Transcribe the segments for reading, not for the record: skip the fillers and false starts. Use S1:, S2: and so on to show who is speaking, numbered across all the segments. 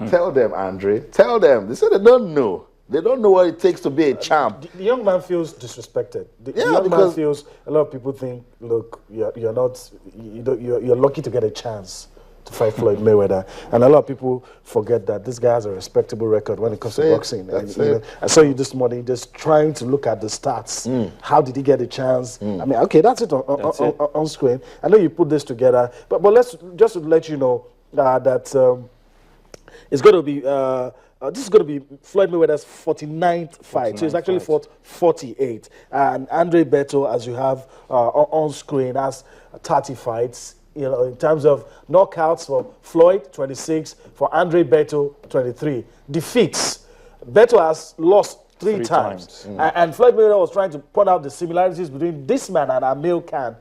S1: Tell them, Andre. Tell them. They say they don't know. They don't know what it takes to be a champ.
S2: The young man feels disrespected. The young man feels, a lot of people think, look, you're lucky to get a chance to fight Floyd Mayweather. And a lot of people forget that this guy has a respectable record when it comes to boxing. I saw you this morning just trying to look at the stats. How did he get a chance? I mean, okay, that's it on screen. I know you put this together, but let's just to let you know that it's going to be this is going to be Floyd Mayweather's 49th fight. So he's actually fought 48. And Andre Berto, as you have on screen, has 30 fights. You know, in terms of knockouts for Floyd, 26. For Andre Berto, 23. Defeats. Berto has lost three times. And Floyd Mayweather was trying to point out the similarities between this man and Amir Khan.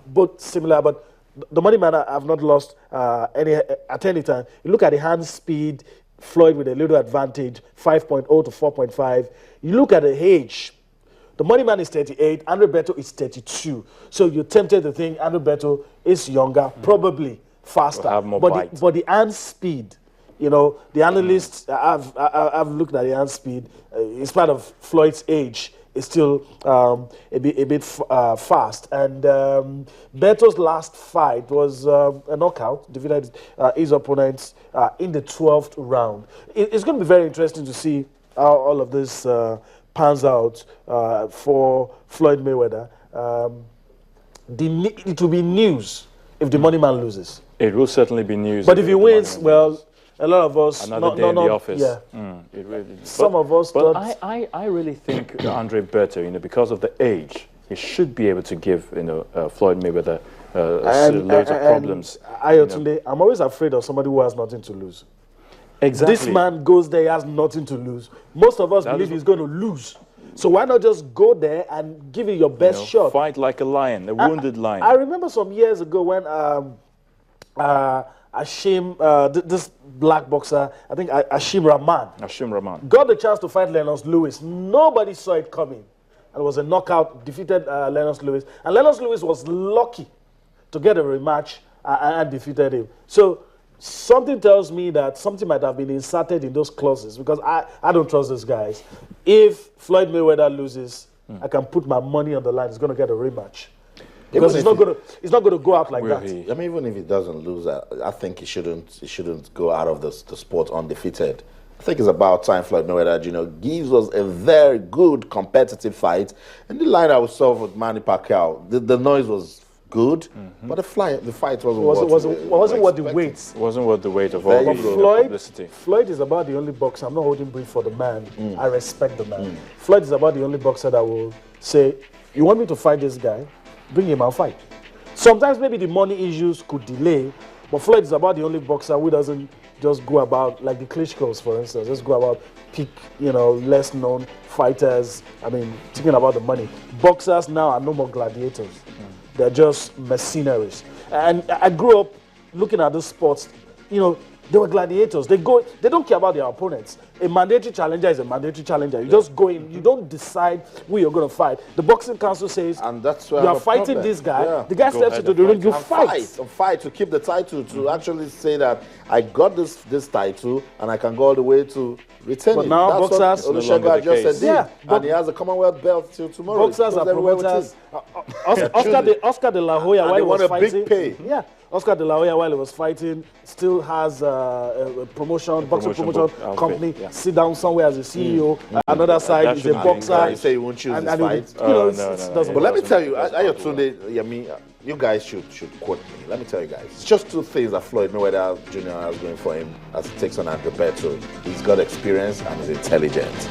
S2: Both similar, but the money man have not lost at any time. You look at the hand speed, Floyd with a little advantage, 5.0 to 4.5. You look at the age, the money man is 38, Andre Berto is 32. So you're tempted to think Andre Berto is younger, probably faster.
S3: Have more
S2: but the hand speed, you know, the analysts, I've looked at the hand speed, in spite of Floyd's age, is still a bit fast. And Berto's last fight was a knockout, defeated his opponents in the 12th round. It's going to be very interesting to see how all of this pans out for Floyd Mayweather. It will be news if the money man loses.
S3: It will certainly be news.
S2: But if he wins, well, a lot of us...
S3: Another day in the office.
S2: Yeah.
S3: It really,
S2: Some of us
S3: but
S2: thought...
S3: I really think Andre Berto, you know, because of the age, he should be able to give, you know, Floyd Mayweather loads of problems.
S2: I'm always afraid of somebody who has nothing to lose.
S3: Exactly.
S2: This man goes there, he has nothing to lose. Most of us believe he's going to lose. So why not just go there and give it your best shot?
S3: Fight like a lion, a wounded lion.
S2: I remember some years ago when this black boxer, I think Hashim Rahman, got the chance to fight Lennox Lewis. Nobody saw it coming. And it was a knockout, defeated Lennox Lewis. And Lennox Lewis was lucky to get a rematch and defeated him. So something tells me that something might have been inserted in those clauses because I don't trust those guys. If Floyd Mayweather loses, I can put my money on the line. He's going to get a rematch. Because it's not going to go out like that.
S1: I mean, even if he doesn't lose, I think he shouldn't go out of the sport undefeated. I think it's about time Floyd Mayweather, you know, gives us a very good competitive fight. And the line I was saw with Manny Pacquiao, the noise was good, but the fight wasn't
S2: what the weight.
S3: Wasn't what the weight of all the publicity.
S2: Floyd is about the only boxer. I'm not holding brief for the man. I respect the man. Floyd is about the only boxer that will say, "You want me to fight this guy? Bring him and fight." Sometimes maybe the money issues could delay, but Floyd is about the only boxer who doesn't just go about, like the Klitschko's, for instance, just go about pick, you know, less known fighters. I mean, thinking about the money. Boxers now are no more gladiators. They're just mercenaries. And I grew up looking at those sports, you know, they were gladiators. They don't care about their opponents. A mandatory challenger is a mandatory challenger. You just go in, you don't decide who you're going to fight. The boxing council says,
S1: and that's where
S2: you are fighting this guy. The guy steps into the ring, you fight
S1: to keep the title, to actually say that I got this title and I can go all the way to retain it.
S2: But now boxers,
S1: Olusegun just said, and he has a Commonwealth belt till tomorrow.
S2: Boxers are promoters. Oscar De La Hoya, while he was fighting,
S1: big pay.
S2: Yeah, Oscar De La Hoya, while he was fighting, still has a boxing promotion company. Yeah. Sit down somewhere as a CEO. Another side is a boxer.
S1: You say you won't choose this fight.
S2: But
S1: let me tell you, Ayotunde, you guys should quote me. Let me tell you guys. It's just two things that Floyd Mayweather Jr. has going for him as he takes on Andre Berto. He's got experience and he's intelligent.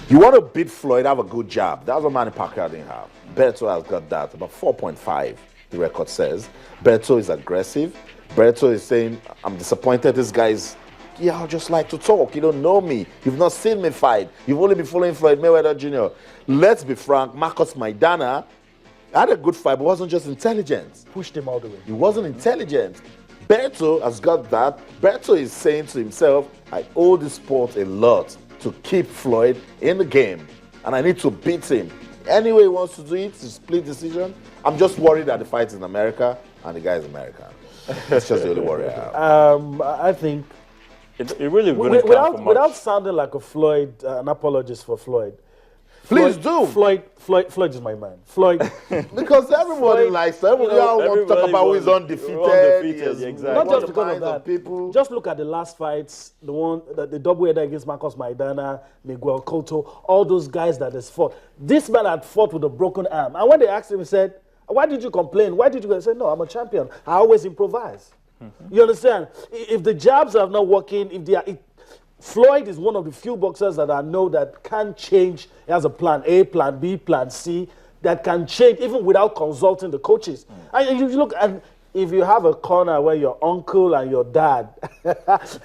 S1: You want to beat Floyd, have a good jab. That's what Manny Pacquiao didn't have. Berto has got that, about 4.5, the record says. Berto is aggressive. Berto is saying, I'm disappointed this guy's, I just like to talk. You don't know me. You've not seen me fight. You've only been following Floyd Mayweather Jr. Let's be frank, Marcos Maidana had a good fight, but wasn't just intelligent.
S2: Pushed him all the way.
S1: He wasn't intelligent. Berto has got that. Berto is saying to himself, I owe this sport a lot to keep Floyd in the game, and I need to beat him. Any way he wants to do it, it's a split decision. I'm just worried that the fight is in America, and the guy is American. That's just the only worry I have.
S2: I think
S3: It really wouldn't count for much.
S2: Without sounding like a Floyd, an apologist for Floyd.
S1: Please do.
S2: Floyd is my man. Floyd.
S1: Because everybody likes him. We all want to talk about who is undefeated.
S3: Exactly.
S2: Not just because of that. People. Just look at the last fights, the double header against Marcos Maidana, Miguel Cotto, all those guys that has fought. This man had fought with a broken arm. And when they asked him, he said, why did you complain? Why did you go? He said, no, I'm a champion. I always improvise. You understand? If the jabs are not working, Floyd is one of the few boxers that I know that can change. He has a plan A, plan B, plan C that can change even without consulting the coaches. And you look, and if you have a corner where your uncle and your dad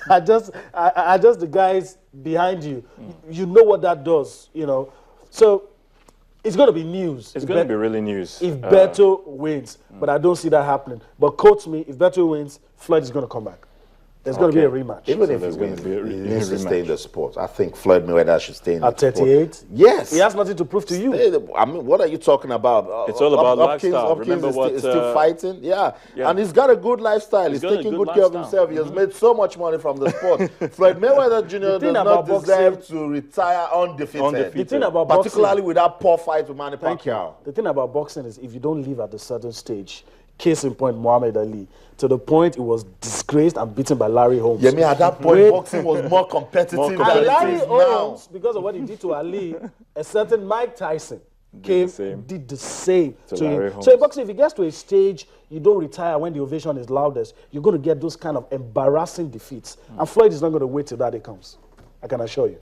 S2: are just the guys behind you, you know what that does, you know. So it's going to be news.
S3: It's going to be really news.
S2: If Berto wins, but I don't see that happening. But quote me, if Berto wins, Floyd is going to come back. There's going to be a rematch.
S1: Even if he wins, he needs to stay in the sport. I think Floyd Mayweather should stay in the sport.
S2: At 38?
S1: Yes.
S2: He has nothing to prove to you.
S1: I mean, what are you talking about?
S3: It's all about lifestyle.
S1: Hopkins is still fighting. Yeah. And he's got a good lifestyle. He's taking good care of himself. He has made so much money from the sport. Floyd Mayweather Jr. does not deserve to retire undefeated.
S2: The thing about
S1: particularly with that poor fight with Manny Pacquiao.
S2: The thing about boxing is if you don't live at a certain stage, case in point, Muhammad Ali, to the point he was disgraced and beaten by Larry Holmes.
S1: Yeah, I mean, at that point, boxing was more competitive than
S2: Larry
S1: it is
S2: Holmes,
S1: now.
S2: because of what he did to Ali, a certain Mike Tyson did the same to him. So in boxing, if it gets to a stage, you don't retire when the ovation is loudest, you're going to get those kind of embarrassing defeats. And Floyd is not going to wait till that day comes. I can assure you.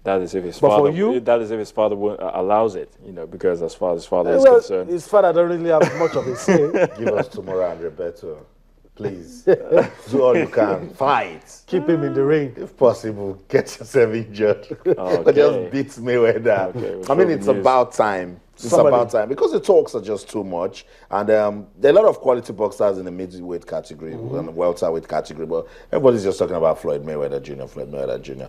S3: That is if his father. That is if his father allows it, you know, because as far as his father is concerned,
S2: his father don't really have much of a say.
S1: Give us tomorrow, and Berto, please. Do all you can. Fight.
S2: Keep him in the ring,
S1: if possible. Get yourself injured, but just beat Mayweather. Okay, I mean, it's about time. It's about time because the talks are just too much, and there are a lot of quality boxers in the middleweight category and the welterweight category, but everybody's just talking about Floyd Mayweather Jr. Floyd Mayweather Jr.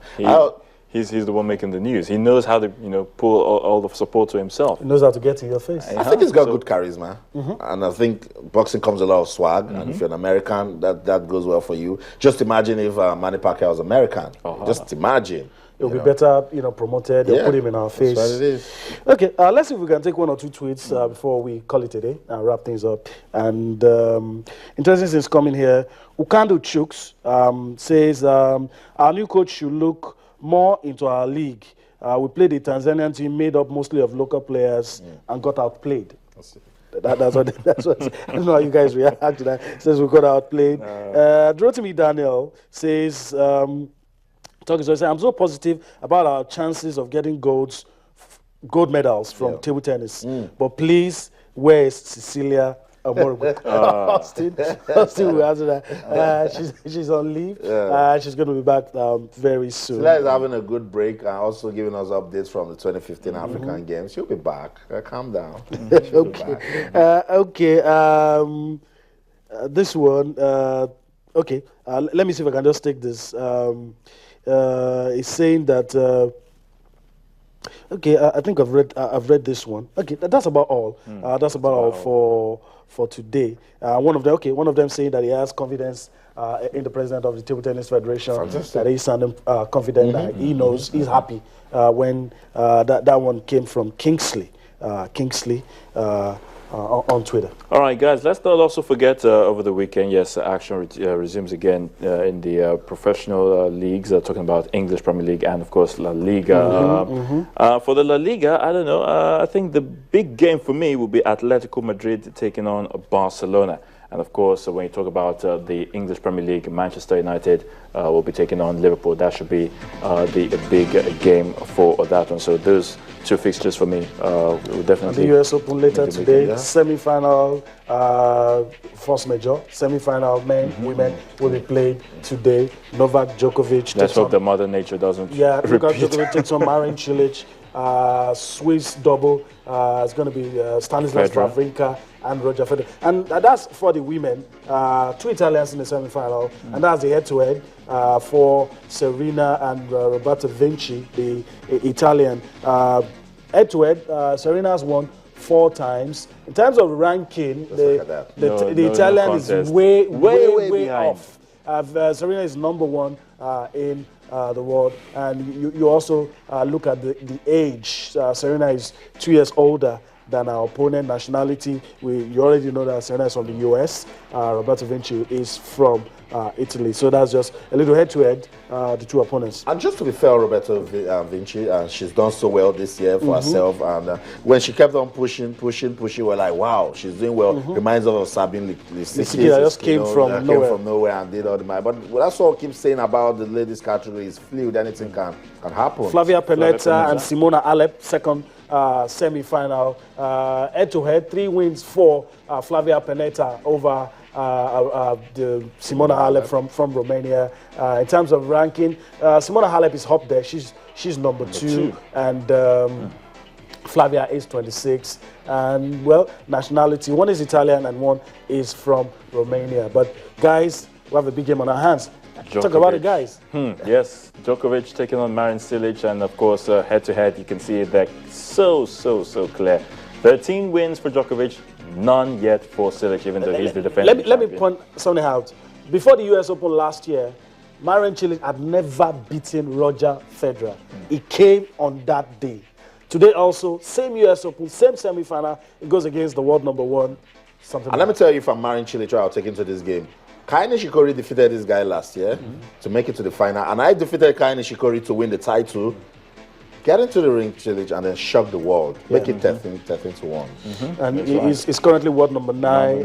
S3: He's the one making the news. He knows how to pull all the support to himself.
S2: He knows how to get in your face.
S1: I think he's got good charisma, and I think boxing comes a lot of swag. And if you're an American, that goes well for you. Just imagine if Manny Pacquiao was American. Just imagine.
S2: It'll be better, promoted. They'll put him in our face.
S1: That's what it is.
S2: Okay, let's see if we can take one or two tweets before we call it a day and wrap things up. And interesting things coming here. Ukando Chooks says our new coach should look more into our league. We played a Tanzanian team made up mostly of local players and got outplayed. That's what I don't know how you guys react to that. Says we got outplayed. Rotimi Daniel says, I'm so positive about our chances of getting gold medals from table tennis. But please, where is Cecilia Austin will answer that. She's on leave. She's going to be back very soon.
S1: Cecilia is having a good break and also giving us updates from the 2015 African Games. She'll be back. Calm down.
S2: Okay. This one. Okay. Let me see if I can just take this. It's saying that. Okay, I think I've read this one. Okay, that's about all. That's about all for today. One of them saying that he has confidence in the president of the Table Tennis Federation. Fantastic. That he's sounding confident. That he knows he's happy when that one came from Kingsley. On Twitter.
S3: All right, guys, let's not also forget over the weekend, yes, action resumes again in the professional leagues, talking about English Premier League and, of course, La Liga. For the La Liga, I don't know, I think the big game for me will be Atletico Madrid taking on Barcelona. And, of course, when you talk about the English Premier League, Manchester United will be taking on Liverpool. That should be the big game for that one. So those two fixtures for me will definitely.
S2: The US Open later today, semi-final, force major, semi-final men, women will be played today. Novak Djokovic.
S3: Let's hope the Mother Nature doesn't.
S2: Yeah, Novak Djokovic takes on Marin Cilic. Swiss double. It's going to be Stanislas Wawrinka and Roger Federer. And that's for the women. Two Italians in the semi-final. And that's the head-to-head for Serena and Roberta Vinci, the Italian. Head-to-head, Serena's won 4 times. In terms of ranking, the Italian is way off. Serena is #1 in the world, and you also look at the age. Serena is 2 years older than our opponent. Nationality, you already know that Serena is from the US. Roberto Vinci is from Italy. So that's just a little head-to-head, the two opponents.
S1: And just to be fair, Roberto Vinci, she's done so well this year for herself. And when she kept on pushing, we're like, wow, she's doing well. Reminds us of Sabine Lisicki.
S2: That just came from
S1: nowhere and did all the match. But that's all I keep saying about the ladies category is fluid. Anything can happen.
S2: Flavia Pennetta and Simona Halep, second semi-final. Head-to-head, 3 wins for Flavia Pennetta over the Simona Halep from Romania. In terms of ranking, Simona Halep is up there. She's number two, and Flavia is 26. And well, nationality, one is Italian and one is from Romania. But guys, we have a big game on our hands.
S3: Djokovic.
S2: Talk about it, guys.
S3: Yes, Djokovic taking on Marin Cilic, and of course, head-to-head, you can see it there so clear. 13 wins for Djokovic, none yet for Cilic, even though he's the defending champion.
S2: Let me point something out. Before the US Open last year, Marin Cilic had never beaten Roger Federer. He came on that day. Today also, same US Open, same semi-final. It goes against the world #1.
S1: And let me tell you, if I'm Marin Cilic, I'll take into this game. Kai Nishikori defeated this guy last year to make it to the final, and I defeated Kai Nishikori to win the title. Get into the ring, Cilic, and then shock the world. Make it 13-1.
S2: And he's currently world #9.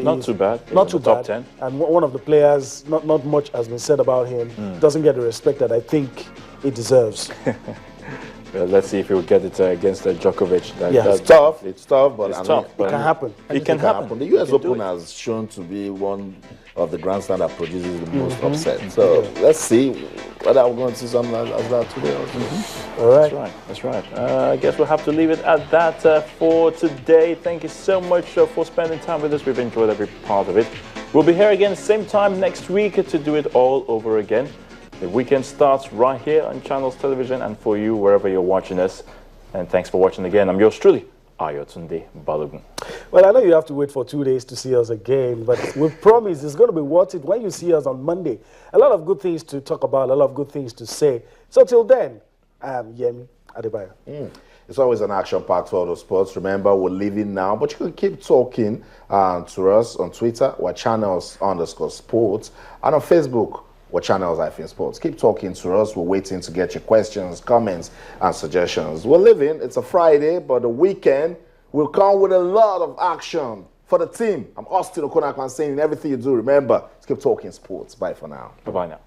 S3: Not too bad.
S2: Not too bad.
S3: Top 10.
S2: And one of the players, not much has been said about him. Doesn't get the respect that I think he deserves.
S3: Well, let's see if he will get it against Djokovic.
S1: It's tough. It's tough, but
S2: it can happen.
S3: It can happen.
S1: The US Open has shown to be one of the Grand Slam that produces the most upset. So let's see whether we're going to see something like that today.
S2: All right.
S3: That's right. I guess we'll have to leave it at that for today. Thank you so much for spending time with us. We've enjoyed every part of it. We'll be here again same time next week to do it all over again. The weekend starts right here on Channels Television and for you wherever you're watching us. And thanks for watching again. I'm yours truly, Ayotunde Balogun.
S2: Well, I know you have to wait for 2 days to see us again, but we promise it's going to be worth it when you see us on Monday. A lot of good things to talk about, a lot of good things to say. So till then, I'm Yemi Adebayo.
S1: It's always an action-packed world of sports. Remember, we're leaving now, but you can keep talking to us on Twitter, we're channels_sports, and on Facebook, we're channels-sports. Keep talking to us. We're waiting to get your questions, comments, and suggestions. We're leaving. It's a Friday, but the weekend will come with a lot of action for the team. I'm Austin Okonakwan saying in everything you do, remember, keep talking sports. Bye for now.
S3: Bye-bye now.